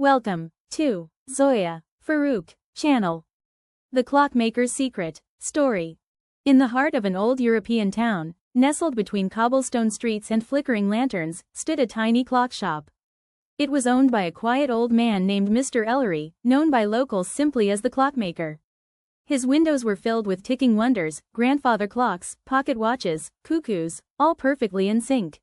Welcome to Zoya Farouk channel. The Clockmaker's Secret Story. In the heart of an old European town, nestled between cobblestone streets and flickering lanterns, stood a tiny clock shop. It was owned by a quiet old man named Mr. Ellery, known by locals simply as the Clockmaker. His windows were filled with ticking wonders, grandfather clocks, pocket watches, cuckoos, all perfectly in sync.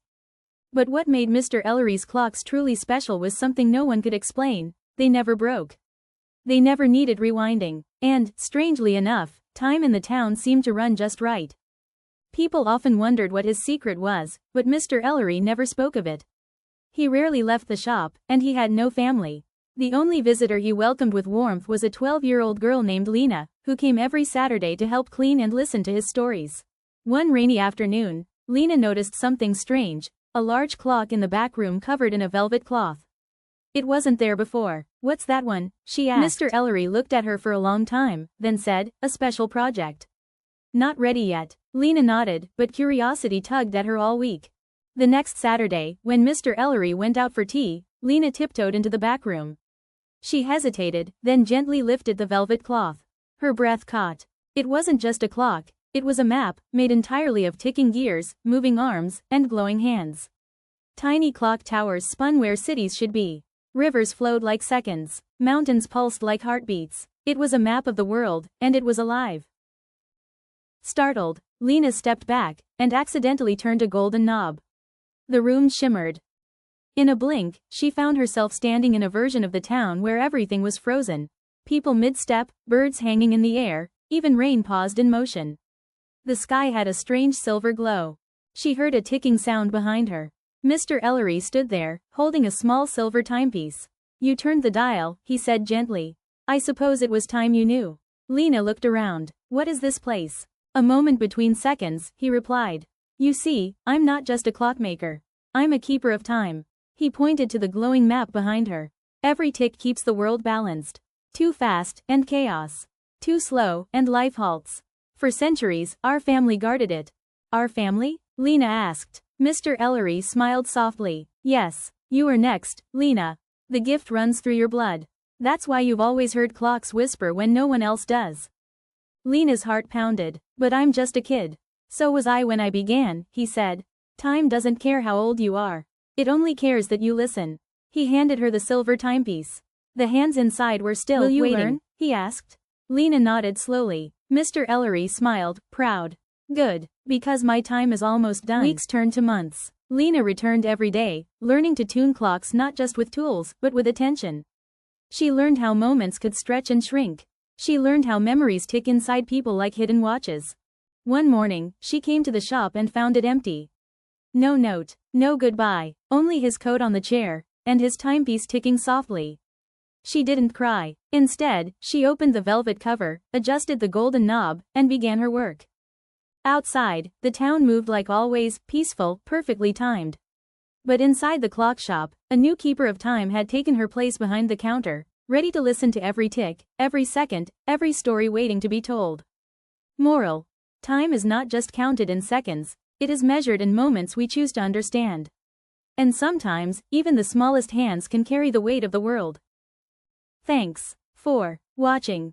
But what made Mr. Ellery's clocks truly special was something no one could explain: they never broke. They never needed rewinding. And, strangely enough, time in the town seemed to run just right. People often wondered what his secret was, but Mr. Ellery never spoke of it. He rarely left the shop, and he had no family. The only visitor he welcomed with warmth was a 12-year-old girl named Lena, who came every Saturday to help clean and listen to his stories. One rainy afternoon, Lena noticed something strange: a large clock in the back room covered in a velvet cloth. It wasn't there before. "What's that one?" she asked. Mr. Ellery looked at her for a long time, then said, "A special project." "Not ready yet." Lena nodded, but curiosity tugged at her all week. The next Saturday, when Mr. Ellery went out for tea, Lena tiptoed into the back room. She hesitated, then gently lifted the velvet cloth. Her breath caught. It wasn't just a clock. It was a map, made entirely of ticking gears, moving arms, and glowing hands. Tiny clock towers spun where cities should be. Rivers flowed like seconds. Mountains pulsed like heartbeats. It was a map of the world, and it was alive. Startled, Lena stepped back, and accidentally turned a golden knob. The room shimmered. In a blink, she found herself standing in a version of the town where everything was frozen. People mid-step, birds hanging in the air, even rain paused in motion. The sky had a strange silver glow. She heard a ticking sound behind her. Mr. Ellery stood there, holding a small silver timepiece. "You turned the dial," he said gently. "I suppose it was time you knew." Lena looked around. "What is this place?" "A moment between seconds," he replied. "You see, I'm not just a clockmaker. I'm a keeper of time." He pointed to the glowing map behind her. "Every tick keeps the world balanced. Too fast, and chaos. Too slow, and life halts. For centuries, our family guarded it." "Our family?" Lena asked. Mr. Ellery smiled softly. "Yes. You are next, Lena. The gift runs through your blood. That's why you've always heard clocks whisper when no one else does." Lena's heart pounded. "But I'm just a kid." "So was I when I began," he said. "Time doesn't care how old you are. It only cares that you listen." He handed her the silver timepiece. The hands inside were still waiting. "Will you learn?" he asked. Lena nodded slowly. Mr. Ellery smiled, proud. "Good, because my time is almost done." Weeks turned to months. Lena returned every day, learning to tune clocks not just with tools, but with attention. She learned how moments could stretch and shrink. She learned how memories tick inside people like hidden watches. One morning, she came to the shop and found it empty. No note, no goodbye, only his coat on the chair, and his timepiece ticking softly. She didn't cry. Instead, she opened the velvet cover, adjusted the golden knob, and began her work. Outside, the town moved like always, peaceful, perfectly timed. But inside the clock shop, a new keeper of time had taken her place behind the counter, ready to listen to every tick, every second, every story waiting to be told. Moral: time is not just counted in seconds, it is measured in moments we choose to understand. And sometimes, even the smallest hands can carry the weight of the world. Thanks for watching.